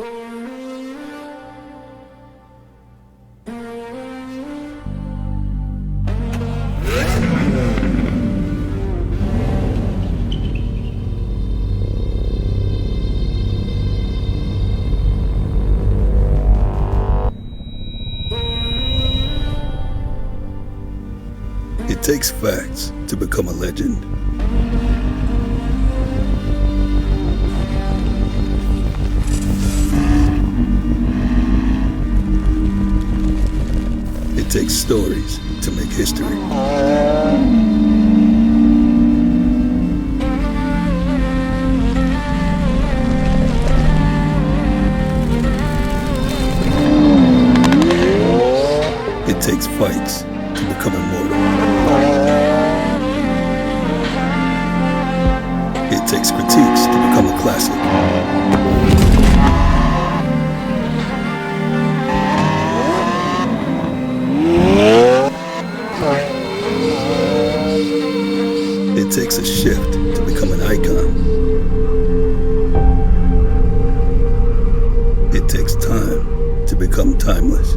It takes facts to become a legend. It takes stories to make history. It takes fights to become immortal. It takes critiques to become a classic. It takes a shift to become an icon. It takes time to become timeless.